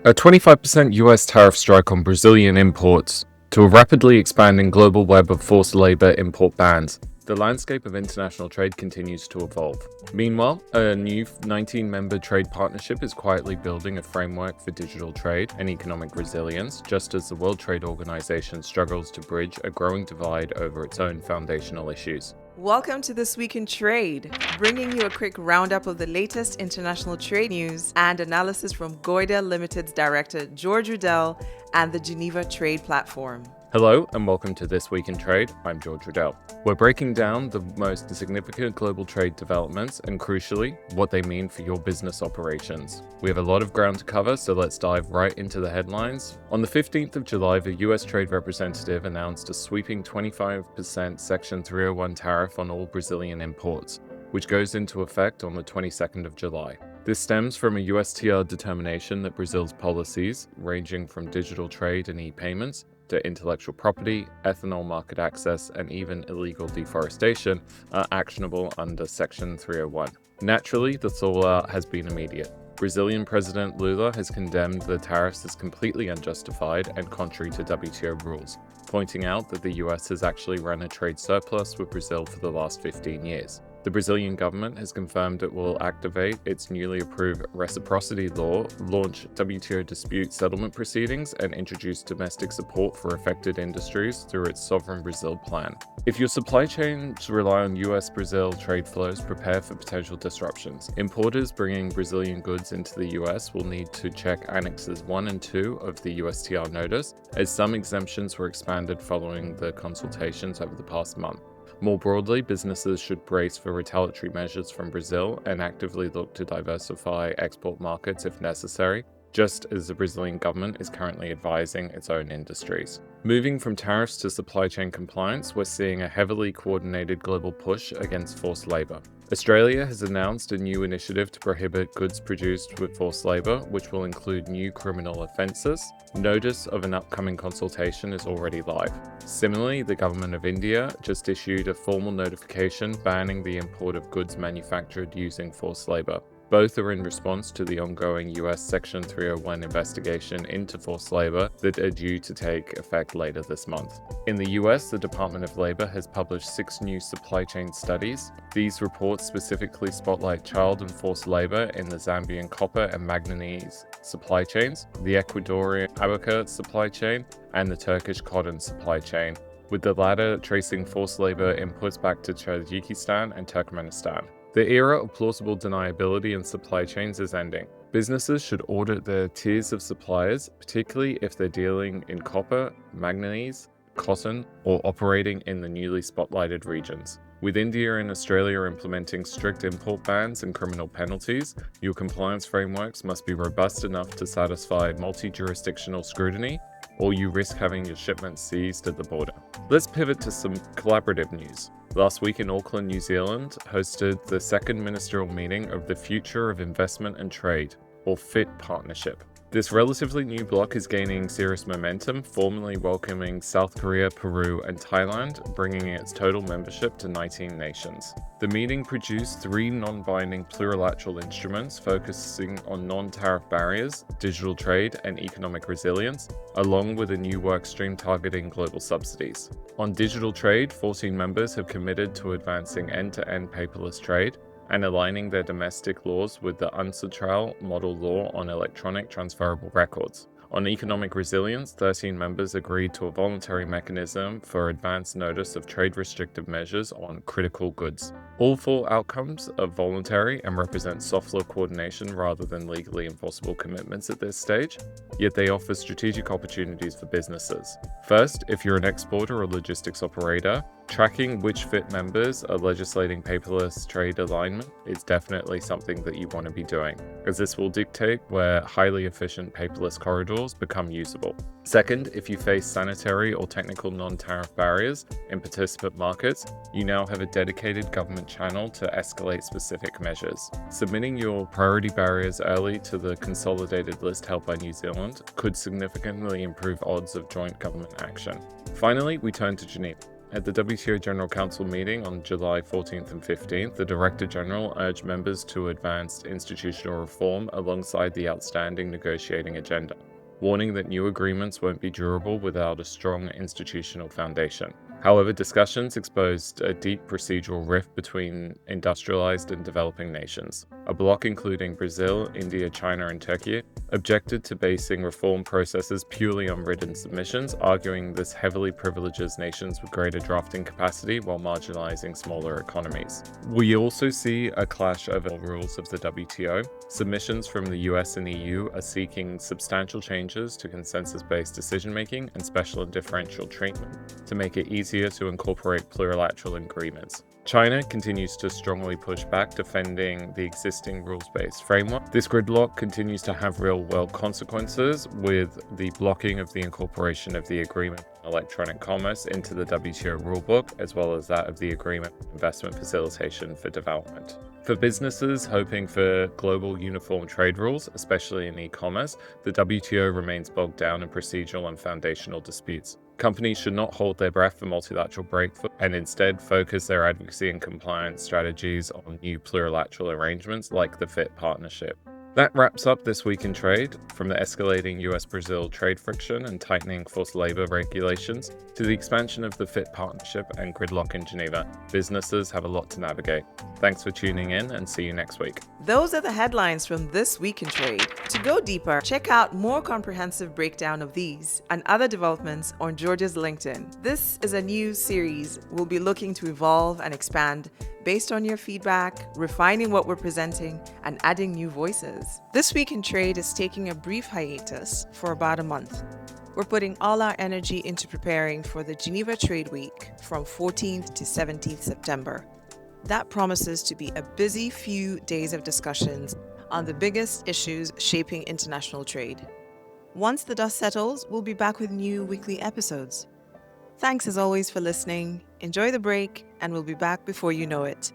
A 25% US tariff strike on Brazilian imports to a rapidly expanding global web of forced labor import bans. The landscape of international trade continues to evolve. Meanwhile, a new 19-member trade partnership is quietly building a framework for digital trade and economic resilience, just as the World Trade Organization struggles to bridge a growing divide over its own foundational issues. Welcome to This Week in Trade, bringing you a quick roundup of the latest international trade news and analysis from Goida Limited's director George Riddell and the Geneva Trade Platform. Hello and welcome to This Week in Trade. I'm George Riddell. We're breaking down the most significant global trade developments and, crucially, what they mean for your business operations. We have a lot of ground to cover, so let's dive right into the headlines. On the 15th of July, the US Trade Representative announced a sweeping 25% Section 301 tariff on all Brazilian imports, which goes into effect on the 22nd of July. This stems from a USTR determination that Brazil's policies, ranging from digital trade and e-payments, to intellectual property, ethanol market access, and even illegal deforestation are actionable under Section 301. Naturally, the fallout has been immediate. Brazilian President Lula has condemned the tariffs as completely unjustified and contrary to WTO rules, pointing out that the US has actually run a trade surplus with Brazil for the last 15 years. The Brazilian government has confirmed it will activate its newly approved reciprocity law, launch WTO dispute settlement proceedings, and introduce domestic support for affected industries through its Sovereign Brazil plan. If your supply chains rely on US-Brazil trade flows, prepare for potential disruptions. Importers bringing Brazilian goods into the US will need to check Annexes 1 and 2 of the USTR notice, as some exemptions were expanded following the consultations over the past month. More broadly, businesses should brace for retaliatory measures from Brazil and actively look to diversify export markets if necessary, just as the Brazilian government is currently advising its own industries. Moving from tariffs to supply chain compliance, we're seeing a heavily coordinated global push against forced labor. Australia has announced a new initiative to prohibit goods produced with forced labor, which will include new criminal offences. Notice of an upcoming consultation is already live. Similarly, the government of India just issued a formal notification banning the import of goods manufactured using forced labor. Both are in response to the ongoing US Section 301 investigation into forced labor that are due to take effect later this month. In the US, the Department of Labor has published 6 new supply chain studies. These reports specifically spotlight child and forced labor in the Zambian copper and manganese supply chains, the Ecuadorian abaca supply chain, and the Turkish cotton supply chain, with the latter tracing forced labor inputs back to Tajikistan and Turkmenistan. The era of plausible deniability in supply chains is ending. Businesses should audit their tiers of suppliers, particularly if they're dealing in copper, manganese, cotton, or operating in the newly spotlighted regions. With India and Australia implementing strict import bans and criminal penalties, your compliance frameworks must be robust enough to satisfy multi-jurisdictional scrutiny, or you risk having your shipments seized at the border. Let's pivot to some collaborative news. Last week in Auckland, New Zealand, hosted the second ministerial meeting of the Future of Investment and Trade, or FIT partnership. This relatively new bloc is gaining serious momentum, formally welcoming South Korea, Peru, and Thailand, bringing its total membership to 19 nations. The meeting produced 3 non-binding plurilateral instruments focusing on non-tariff barriers, digital trade, and economic resilience, along with a new workstream targeting global subsidies. On digital trade, 14 members have committed to advancing end-to-end paperless trade and aligning their domestic laws with the UNCITRAL model law on electronic transferable records. On economic resilience, 13 members agreed to a voluntary mechanism for advance notice of trade restrictive measures on critical goods. All 4 outcomes are voluntary and represent soft law coordination rather than legally enforceable commitments at this stage, yet they offer strategic opportunities for businesses. First, if you're an exporter or logistics operator, tracking which FIT members are legislating paperless trade alignment is definitely something that you want to be doing, as this will dictate where highly efficient paperless corridors become usable. Second, if you face sanitary or technical non-tariff barriers in participant markets, you now have a dedicated government channel to escalate specific measures. Submitting your priority barriers early to the consolidated list held by New Zealand could significantly improve odds of joint government action. Finally, we turn to Geneva. At the WTO General Council meeting on July 14th and 15th, the Director General urged members to advance institutional reform alongside the outstanding negotiating agenda, warning that new agreements won't be durable without a strong institutional foundation. However, discussions exposed a deep procedural rift between industrialized and developing nations. A bloc including Brazil, India, China, and Turkey objected to basing reform processes purely on written submissions, arguing this heavily privileges nations with greater drafting capacity while marginalizing smaller economies. We also see a clash over the rules of the WTO. Submissions from the US and EU are seeking substantial changes to consensus-based decision-making and special and differential treatment to make it easier to incorporate plurilateral agreements. China continues to strongly push back, defending the existing rules-based framework. This gridlock continues to have real-world consequences, with the blocking of the incorporation of the agreement on electronic commerce into the WTO rulebook, as well as that of the agreement on investment facilitation for development. For businesses hoping for global uniform trade rules, especially in e-commerce, the WTO remains bogged down in procedural and foundational disputes. Companies should not hold their breath for multilateral breakthrough and instead focus their advocacy and compliance strategies on new plurilateral arrangements like the FIT partnership. That wraps up This Week in Trade. From the escalating US-Brazil trade friction and tightening forced labor regulations to the expansion of the FIT partnership and gridlock in Geneva, businesses have a lot to navigate. Thanks for tuning in, and see you next week. Those are the headlines from This Week in Trade. To go deeper, check out more comprehensive breakdown of these and other developments on Georgia's LinkedIn. This is a new series we'll be looking to evolve and expand based on your feedback, refining what we're presenting, and adding new voices. This Week in Trade is taking a brief hiatus for about a month. We're putting all our energy into preparing for the Geneva Trade Week from 14th to 17th September. That promises to be a busy few days of discussions on the biggest issues shaping international trade. Once the dust settles, we'll be back with new weekly episodes. Thanks as always for listening. Enjoy the break, and we'll be back before you know it.